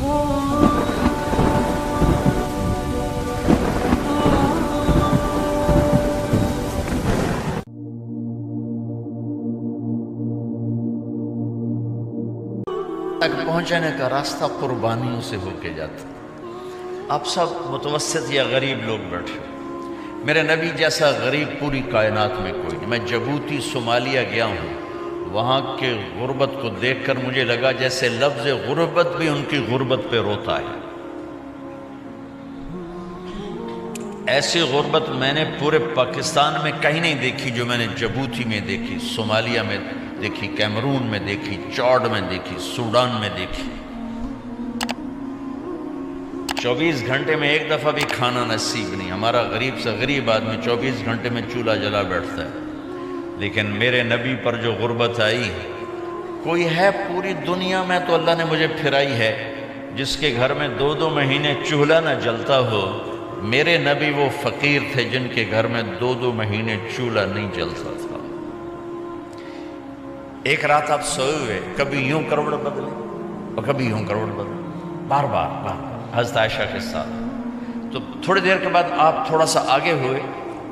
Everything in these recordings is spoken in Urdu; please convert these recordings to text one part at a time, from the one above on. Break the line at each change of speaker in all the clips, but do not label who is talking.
تک پہنچنے کا راستہ قربانیوں سے ہو کے جاتا۔ آپ سب متوسط یا غریب لوگ بیٹھے، میرے نبی جیسا غریب پوری کائنات میں کوئی نہیں۔ میں جبوتی صومالیہ گیا ہوں، وہاں کے غربت کو دیکھ کر مجھے لگا جیسے لفظ غربت بھی ان کی غربت پہ روتا ہے۔ ایسی غربت میں نے پورے پاکستان میں کہیں نہیں دیکھی جو میں نے جبوتی میں دیکھی، صومالیہ میں دیکھی، کیمرون میں دیکھی، چاڈ میں دیکھی، سوڈان میں دیکھی۔ 24 گھنٹے میں ایک دفعہ بھی کھانا نصیب نہیں۔ ہمارا غریب سے غریب آدمی 24 گھنٹے میں چولہا جلا بیٹھتا ہے، لیکن میرے نبی پر جو غربت آئی، کوئی ہے پوری دنیا میں تو اللہ نے مجھے پھرائی ہے جس کے گھر میں 2 مہینے چولہا نہ جلتا ہو۔ میرے نبی وہ فقیر تھے جن کے گھر میں 2 مہینے چولہا نہیں جلتا تھا۔ ایک رات آپ سوئے ہوئے، کبھی یوں کروڑ بدلے اور کبھی یوں کروڑ بدلے، بار بار حضرت عائشہ کے ساتھ۔ تو تھوڑی دیر کے بعد آپ تھوڑا سا آگے ہوئے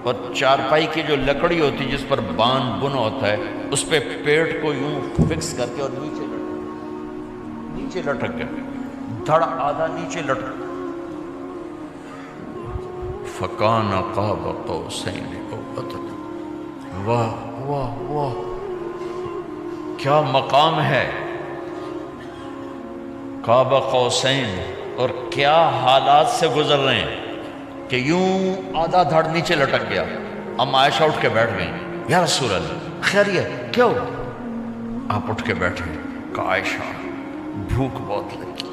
اور چارپائی کی جو لکڑی ہوتی جس پر بان بن ہوتا ہے، اس پہ پیٹ کو یوں فکس کر کے اور نیچے لٹک گئے، دھڑ آدھا نیچے لٹک۔ فَكَانَ قَابَ قَوْسَيْنِ أَوْ أَدْنَىٰ۔ واہ واہ واہ، کیا مقام ہے قاب قوسین، اور کیا حالات سے گزر رہے ہیں کہ یوں آدھا دھڑ نیچے لٹک گیا۔ ام عائشہ اٹھ کے بیٹھ گئیں، یا رسول اللہ خیریت کیوں؟ آپ اٹھ کے بیٹھے، کہا عائشہ بھوک بہت لگی،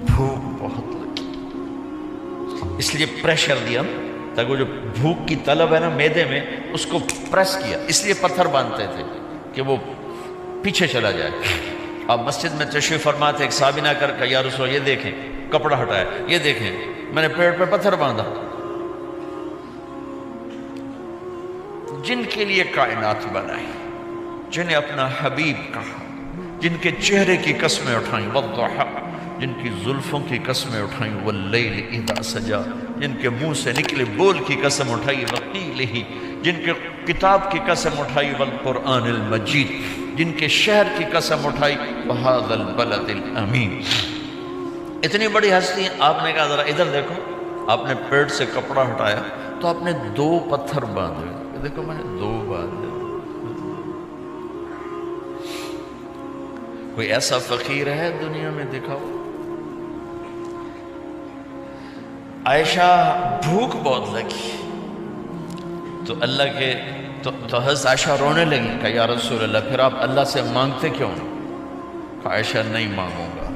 بھوک بہت لگی، اس لیے پریشر دیا تاکہ وہ جو بھوک کی طلب ہے نا میدے میں، اس کو پریس کیا، اس لیے پتھر باندھتے تھے کہ وہ پیچھے چلا جائے۔ آپ مسجد میں تشریف فرما تھے، ایک صحابی نے کر یا رسول یہ دیکھیں، کپڑا ہٹایا، یہ دیکھیں میں نے پیڑ پہ پتھر باندھا۔ جن کے لیے کائنات بنائی، جنہیں اپنا حبیب کہا، جن کے چہرے کی قسمیں اٹھائیں، والضحیٰ، جن کی زلفوں کی قسمیں اٹھائیں، واللیل اذا سجا، جن کے منہ سے نکلے بول کی قسم اٹھائی، وقیلہ، جن کے کتاب کی قسم اٹھائی، والقرآن المجید، جن کے شہر کی قسم اٹھائی، وہذا البلد الامین۔ اتنی بڑی ہستی، آپ نے کہا ذرا ادھر دیکھو، آپ نے پیٹ سے کپڑا ہٹایا تو آپ نے 2 پتھر باندھے، دیکھو میں نے 2 باندھے۔ کوئی ایسا فقیر ہے دنیا میں؟ دکھاؤ۔ عائشہ بھوک بہت لگی تو اللہ کے تو حضرت عائشہ رونے لگی، کہ یا رسول اللہ پھر آپ اللہ سے مانگتے کیوں؟ کہ عائشہ نہیں مانگوں گا،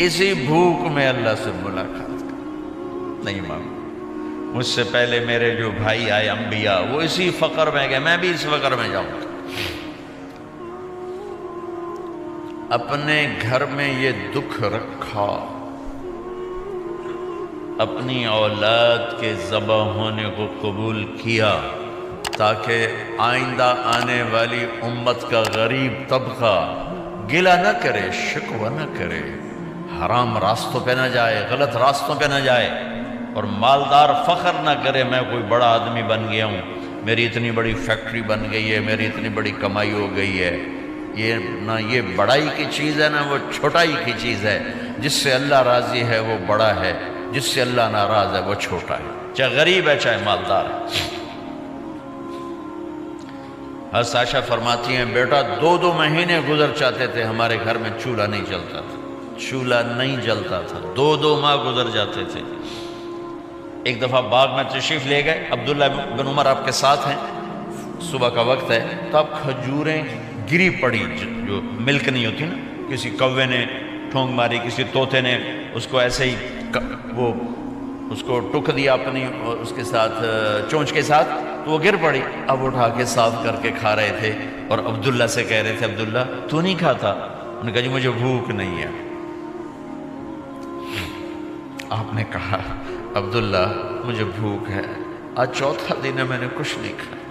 اسی بھوک میں اللہ سے ملاقات کر، نہیں مانگوں۔ مجھ سے پہلے میرے جو بھائی آئے انبیاء، وہ اسی فقر میں گئے، میں بھی اس فقر میں جاؤں گا۔ اپنے گھر میں یہ دکھ رکھا، اپنی اولاد کے ذبح ہونے کو قبول کیا، تاکہ آئندہ آنے والی امت کا غریب طبقہ گلہ نہ کرے، شکوہ نہ کرے، حرام راستوں پہ نہ جائے، غلط راستوں پہ نہ جائے، اور مالدار فخر نہ کرے میں کوئی بڑا آدمی بن گیا ہوں، میری اتنی بڑی فیکٹری بن گئی ہے، میری اتنی بڑی کمائی ہو گئی ہے۔ یہ نہ یہ بڑائی کی چیز ہے، نہ وہ چھوٹائی کی چیز ہے۔ جس سے اللہ راضی ہے وہ بڑا ہے، جس سے اللہ ناراض ہے وہ چھوٹا ہے، چاہے غریب ہے چاہے مالدار ہے۔ حضرت عائشہ فرماتی ہیں بیٹا 2 مہینے گزر جاتے تھے، ہمارے گھر میں چولہا نہیں جلتا تھا، چولہا نہیں جلتا تھا، 2 ماہ گزر جاتے تھے۔ ایک دفعہ باغ میں تشریف لے گئے، عبداللہ بن عمر آپ کے ساتھ ہیں، صبح کا وقت ہے، تو اب کھجوریں گری پڑی، جو ملک نہیں ہوتی نا، کسی کوے نے ٹھونگ ماری، کسی طوطے نے اس کو ایسے ہی وہ اس کو ٹک دیا اپنی اس کے ساتھ چونچ کے ساتھ، تو وہ گر پڑی۔ اب اٹھا کے صاف کر کے کھا رہے تھے، اور عبداللہ سے کہہ رہے تھے عبداللہ تو نہیں کھاتا؟ انہوں نے کہا جی مجھے بھوک نہیں ہے۔ آپ نے کہا عبداللہ مجھے بھوک ہے، آج 4تھا دن ہے، میں نے کچھ نہیں کھایا،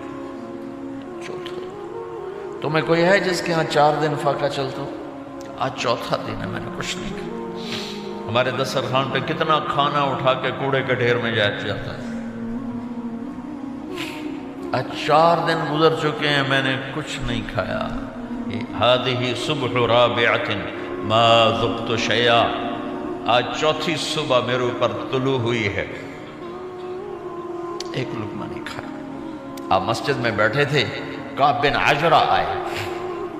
4تھا۔ تمہیں کوئی ہے جس کے ہاں 4 دن فاقہ چلتا ہوں؟ آج چوتھا دن ہے میں نے کچھ نہیں کھایا۔ ہمارے دسترخوان پہ کتنا کھانا اٹھا کے کوڑے کے ڈھیر میں جاتا ہے۔ آج 4 دن گزر چکے ہیں میں نے کچھ نہیں کھایا۔ ہذہ صبح رابعۃ ما ذقت شیئا، آج چوتھی صبح میرے اوپر طلوع ہوئی ہے، ایک لقمہ نہیں کھایا۔ آپ مسجد میں بیٹھے تھے، کعب بن عجرہ آئے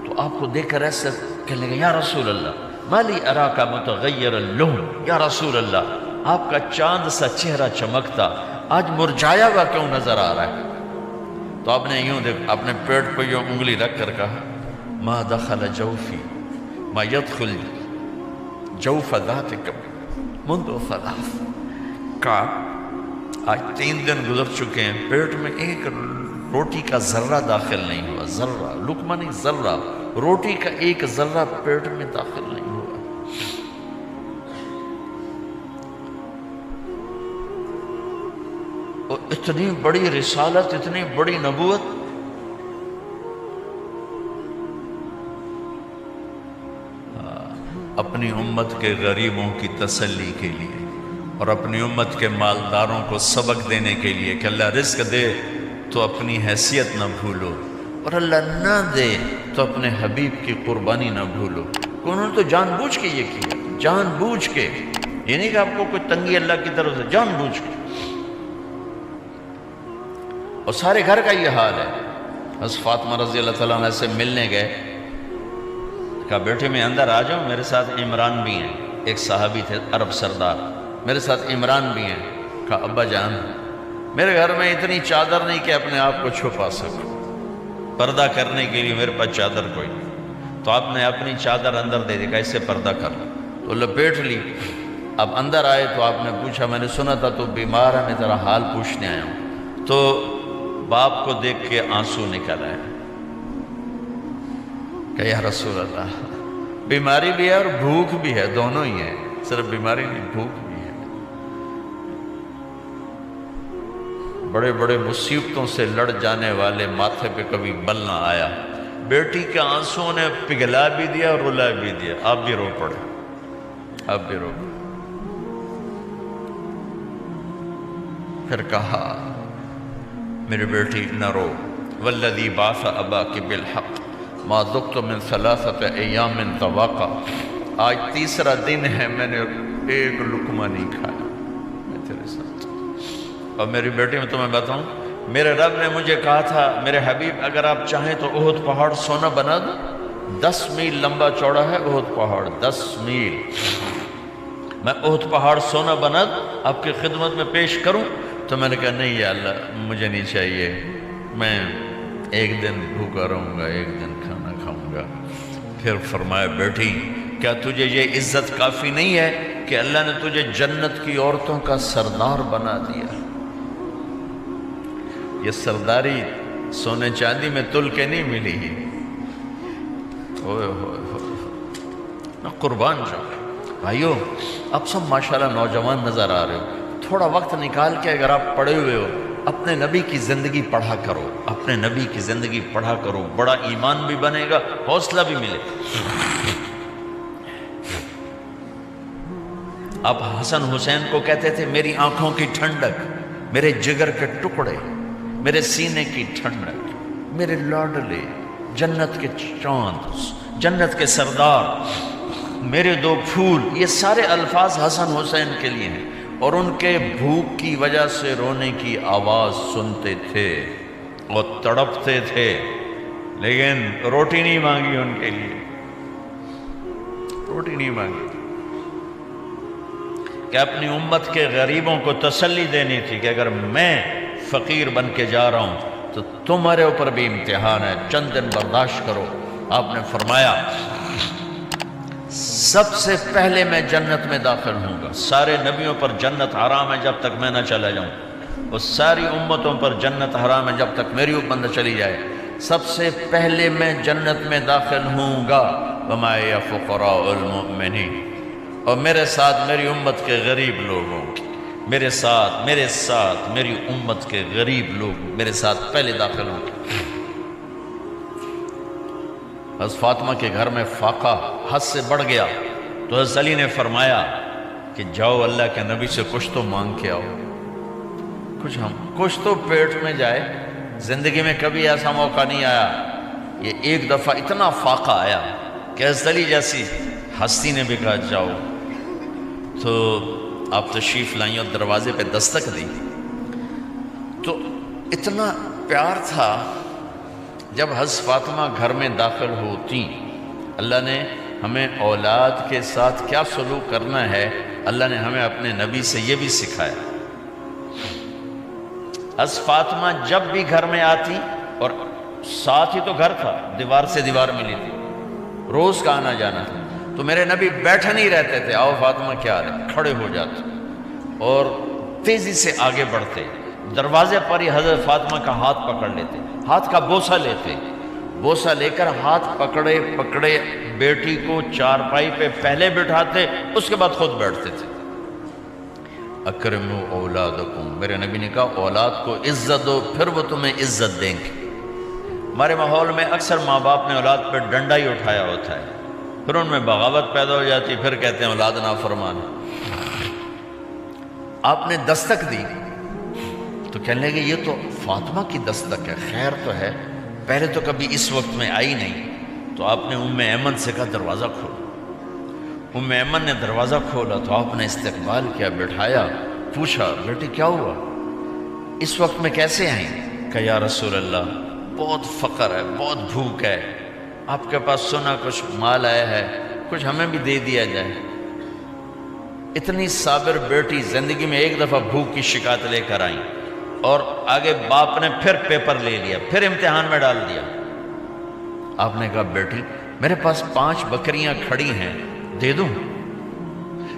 تو آپ کو دیکھ کر ایسے کہنے لگے یا رسول اللہ ما لی اراک متغیر اللون، یا رسول اللہ آپ کا چاند سا چہرہ چمکتا آج مرجھایا ہوا کیوں نظر آ رہا ہے؟ تو آپ نے یوں دیکھ اپنے پیٹ پہ یوں انگلی رکھ کر کہا ما دخل جوفی ما يدخل جوف ذاتک منذ 3۔ کہا آج 3 دن گزر چکے ہیں، پیٹ میں ایک روٹی کا ذرہ داخل نہیں ہوا، ذرہ، لقمہ نہیں، ذرہ، روٹی کا ایک ذرہ پیٹ میں داخل نہیں ہوا۔ اور اتنی بڑی رسالت، اتنی بڑی نبوت، اپنی امت کے غریبوں کی تسلی کے لیے اور اپنی امت کے مالداروں کو سبق دینے کے لیے کہ اللہ رزق دے تو اپنی حیثیت نہ بھولو، اور اللہ نہ دے تو اپنے حبیب کی قربانی نہ بھولو۔ انہوں نے تو جان بوجھ کے یہ کیا، جان بوجھ کے، یہ نہیں کہ آپ کو کوئی تنگی اللہ کی طرف سے، جان بوجھ کے۔ اور سارے گھر کا یہ حال ہے۔ حضرت فاطمہ رضی اللہ تعالیٰ عنہ سے ملنے گئے، کہا بیٹے میں اندر آ جاؤں، میرے ساتھ عمران بھی ہیں، ایک صحابی تھے عرب سردار، میرے ساتھ عمران بھی ہیں۔ کہا ابا جان میرے گھر میں اتنی چادر نہیں کہ اپنے آپ کو چھپا سکوں، پردہ کرنے کے لیے میرے پاس چادر کوئی نہیں، تو آپ نے اپنی چادر اندر دے دی، کہا اس سے پردہ کر لو، تو لپیٹ لی۔ اب اندر آئے تو آپ نے پوچھا میں نے سنا تھا تو بیمار ہے، میں تیرا حال پوچھنے آیا ہوں۔ تو باپ کو دیکھ کے آنسو نکل آئے کہ یا رسول اللہ بیماری بھی ہے اور بھوک بھی ہے، دونوں ہی ہیں، صرف بیماری نہیں بھوک بھی ہے۔ بڑے بڑے مصیبتوں سے لڑ جانے والے ماتھے پہ کبھی بل نہ آیا، بیٹی کے آنسوں نے پگھلا بھی دیا اور رلا بھی دیا، آپ بھی رو پڑے، آپ بھی رو پڑے۔ پھر کہا میری بیٹی نہ رو، والذی بعث اباک بالحق ما ذقت من 3 ایام طواقا، آج 3 دن ہے میں نے ایک لقمہ نہیں کھایا، میں تیرے ساتھ۔ اور میری بیٹی میں تمہیں بتاؤں، میرے رب نے مجھے کہا تھا میرے حبیب اگر آپ چاہیں تو احد پہاڑ سونا بنا دو، 10 میل لمبا چوڑا ہے احد پہاڑ، 10 میل، میں احد پہاڑ سونا بنا دوں آپ کی خدمت میں پیش کروں؟ تو میں نے کہا نہیں یا اللہ مجھے نہیں چاہیے، میں ایک دن بھوکا رہوں گا، ایک دن کھانا کھاؤں گا۔ پھر فرمایا بیٹی کیا تجھے یہ عزت کافی نہیں ہے کہ اللہ نے تجھے جنت کی عورتوں کا سردار بنا دیا؟ یہ سرداری سونے چاندی میں تل کے نہیں ملی ہی، ہوئے ہوئے ہوئے میں قربان جاؤں۔ بھائیو اب سب ماشاءاللہ نوجوان نظر آ رہے ہو، تھوڑا وقت نکال کے اگر آپ پڑھے ہوئے ہو اپنے نبی کی زندگی پڑھا کرو، اپنے نبی کی زندگی پڑھا کرو، بڑا ایمان بھی بنے گا، حوصلہ بھی ملے۔ آپ حسن حسین کو کہتے تھے میری آنکھوں کی ٹھنڈک، میرے جگر کے ٹکڑے، میرے سینے کی ٹھنڈک، میرے لاڈلے، جنت کے چاند، جنت کے سردار، میرے 2 پھول، یہ سارے الفاظ حسن حسین کے لیے ہیں۔ اور ان کے بھوک کی وجہ سے رونے کی آواز سنتے تھے اور تڑپتے تھے، لیکن روٹی نہیں مانگی ان کے لیے، روٹی نہیں مانگی، کہ اپنی امت کے غریبوں کو تسلی دینی تھی کہ اگر میں فقیر بن کے جا رہا ہوں تو تمہارے اوپر بھی امتحان ہے، چند دن برداشت کرو۔ آپ نے فرمایا سب سے پہلے میں جنت میں داخل ہوں گا، سارے نبیوں پر جنت حرام ہے جب تک میں نہ چلا جاؤں، اور ساری امتوں پر جنت حرام ہے جب تک میری امت نہ چلی جائے، سب سے پہلے میں جنت میں داخل ہوں گا۔ وما یا فقراء المؤمنین، اور میرے ساتھ میری امت کے غریب لوگوں، میرے ساتھ میری امت کے غریب لوگ میرے ساتھ پہلے داخل ہوں گے۔ حضرت فاطمہ کے گھر میں فاقہ حد سے بڑھ گیا تو حضرت علی نے فرمایا کہ جاؤ اللہ کے نبی سے کچھ تو مانگ کے آؤ، کچھ تو پیٹ میں جائے۔ زندگی میں کبھی ایسا موقع نہیں آیا، یہ ایک دفعہ اتنا فاقہ آیا کہ حضرت علی جیسی ہستی نے بھی کہا جاؤ۔ تو آپ تشریف لائیں اور دروازے پہ دستک دی تو اتنا پیار تھا۔ جب حضرت فاطمہ گھر میں داخل ہوتی، اللہ نے ہمیں اولاد کے ساتھ کیا سلوک کرنا ہے، اللہ نے ہمیں اپنے نبی سے یہ بھی سکھایا۔ حضرت فاطمہ جب بھی گھر میں آتی، اور ساتھ ہی تو گھر تھا، دیوار سے دیوار ملی تھی، روز کا آنا جانا تھا، تو میرے نبی بیٹھے نہیں رہتے تھے، آؤ فاطمہ کیا حال ہے، کھڑے ہو جاتے اور تیزی سے آگے بڑھتے، دروازے پر ہی حضرت فاطمہ کا ہاتھ پکڑ لیتے، ہاتھ کا بوسہ لیتے، بوسہ لے کر ہاتھ پکڑے پکڑے بیٹی کو چارپائی پہ پہلے بٹھاتے، اس کے بعد خود بیٹھتے تھے۔ اکرموا اولادکم، میرے نبی نے کہا اولاد کو عزت دو، پھر وہ تمہیں عزت دیں گے۔ ہمارے ماحول میں اکثر ماں باپ نے اولاد پہ ڈنڈا ہی اٹھایا ہوتا ہے، پھر ان میں بغاوت پیدا ہو جاتی، پھر کہتے ہیں اولاد نافرمان۔ آپ نے دستک دی تو کہنے لگے یہ تو فاطمہ کی دستک ہے، خیر تو ہے، پہلے تو کبھی اس وقت میں آئی نہیں۔ تو آپ نے ام ایمن سے کہا دروازہ کھولو۔ ام ایمن نے دروازہ کھولا تو آپ نے استقبال کیا، بٹھایا، پوچھا بیٹی کیا ہوا، اس وقت میں کیسے آئیں؟ کہ یا رسول اللہ بہت فقر ہے، بہت بھوک ہے، آپ کے پاس سنا کچھ مال آیا ہے، کچھ ہمیں بھی دے دیا جائے۔ اتنی صابر بیٹی زندگی میں ایک دفعہ بھوک کی شکایت لے کر آئیں، اور آگے باپ نے پھر پیپر لے لیا، پھر امتحان میں ڈال دیا۔ آپ نے کہا بیٹی میرے پاس 5 بکریاں کھڑی ہیں، دے دوں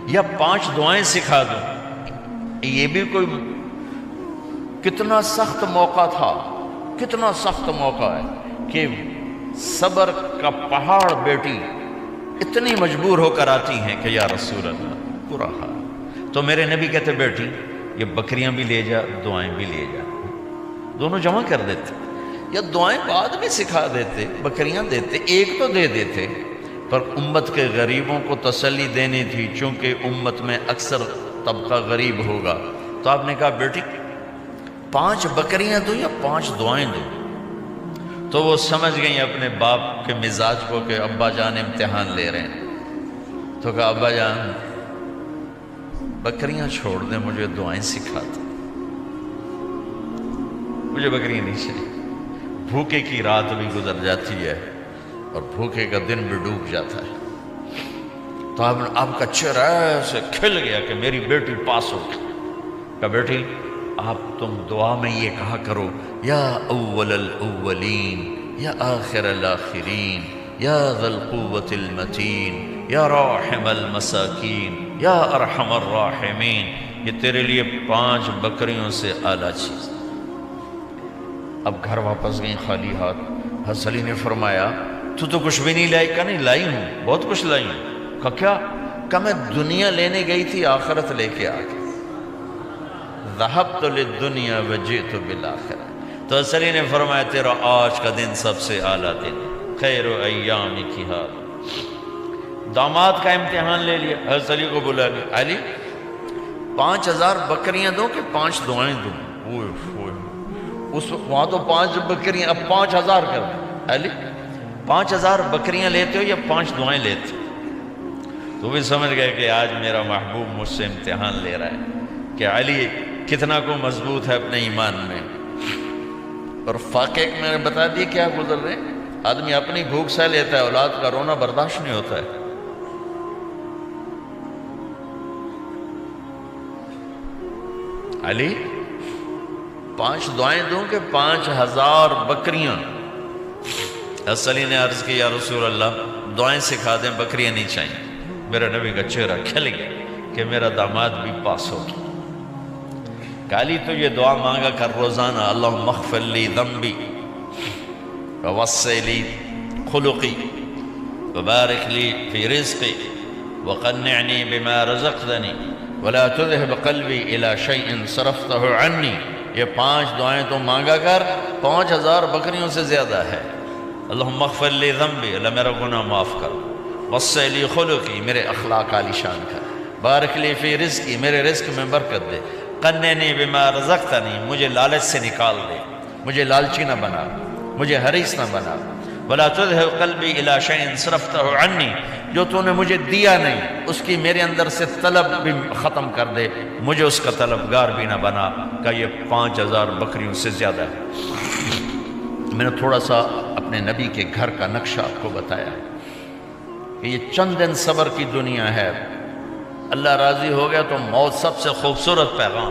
یا 5 دعائیں سکھا دوں؟ یہ بھی کوئی کتنا سخت موقع تھا، کتنا سخت موقع ہے کہ صبر کا پہاڑ بیٹی اتنی مجبور ہو کر آتی ہیں کہ یا رسول اللہ برا حال۔ تو میرے نبی کہتے بیٹی یہ بکریاں بھی لے جا، دعائیں بھی لے جا، دونوں جمع کر دیتے، یا دعائیں بعد میں سکھا دیتے، بکریاں دیتے، ایک تو دے دیتے، پر امت کے غریبوں کو تسلی دینی تھی، چونکہ امت میں اکثر طبقہ غریب ہوگا۔ تو آپ نے کہا بیٹی 5 بکریاں دوں یا 5 دعائیں دوں؟ تو وہ سمجھ گئیں اپنے باپ کے مزاج کو کہ ابا جان امتحان لے رہے ہیں۔ تو کہا ابا جان بکریاں چھوڑ دیں، مجھے دعائیں سکھا دیں، مجھے بکریاں نہیں چاہیے۔ بھوکے کی رات بھی گزر جاتی ہے اور بھوکے کا دن بھی ڈوب جاتا ہے۔ تو آپ کا چہرہ ایسے کھل گیا کہ میری بیٹی پاس ہو گئی۔ کہا بیٹی آپ تم دعا میں یہ کہا کرو یا اول الاولین یا آخر الاخرین یا ذا القوة المتین یا راحم المساکین یا ارحم الراحمین، یہ تیرے لیے 5 بکریوں سے اعلیٰ چیز۔ اب گھر واپس گئیں خالی ہاتھ۔ حضرت علی نے فرمایا تو کچھ بھی نہیں لائی؟ کہا نہیں لائی ہوں، بہت کچھ لائی ہوں۔ کہا کیا؟ کہا میں دنیا لینے گئی تھی، آخرت لے کے آ گئی۔ ذہبت للدنیا وجئت بالآخرہ۔ تو حضرت علی نے فرمایا تیرا آج کا دن سب سے اعلیٰ دن، خیر ایامک ھذا۔ داماد کا امتحان لے لیا، حضرت علی کو بلا لیا، علی 5000 بکریاں دوں کہ 5 دعائیں دوں؟ اس وہاں تو 5 بکریاں، اب 5000 کر دیں۔ علی 5000 بکریاں لیتے ہو یا 5 دعائیں لیتے ہو؟ تو بھی سمجھ گئے کہ آج میرا محبوب مجھ سے امتحان لے رہا ہے کہ علی کتنا کو مضبوط ہے اپنے ایمان میں۔ اور فاقے میں نے بتا دیا کیا گزر رہے ہیں۔ آدمی اپنی بھوک سہ لیتا ہے، اولاد کا رونا برداشت نہیں ہوتا ہے۔ علی 5 دعائیں دوں کہ 5000 بکریاں؟ حضرت علی نے عرض کی یا رسول اللہ دعائیں سکھا دیں، بکریاں نہیں چاہیے۔ میرا نبی کا چہرہ کھل گیا کہ میرا داماد بھی پاس ہو گیا۔ علی تو یہ دعا مانگا کر روزانہ، اللہم اغفر لی ذنبی ووسع لی خلقی وبارک لی فی رزقی وقنعنی بما رزقتنی ولا تذهب قلبی الی شیء صرفتہ عنی۔ یہ 5 دعائیں تو مانگا کر، 5000 بکریوں سے زیادہ ہے۔ اللہم اغفر لی ذنبی، اللہ میرا گناہ معاف کر، وسع لی خلقی، میرے اخلاق عالی شان کر، بارک لی فی رزقی، میرے رزق میں برکت دے، قننی بما رزقتنی، مجھے لالچ سے نکال دے، مجھے لالچی نہ بنا، مجھے حریص نہ بنا، ولا تذهب قلبی الی شیء صرفتہ عنی، جو تو نے مجھے دیا نہیں اس کی میرے اندر سے طلب بھی ختم کر دے، مجھے اس کا طلبگار بھی نہ بنا۔ کہ یہ 5000 بکریوں سے زیادہ ہے۔ میں نے تھوڑا سا اپنے نبی کے گھر کا نقشہ آپ کو بتایا کہ یہ چند دن صبر کی دنیا ہے، اللہ راضی ہو گیا تو موت سب سے خوبصورت پیغام۔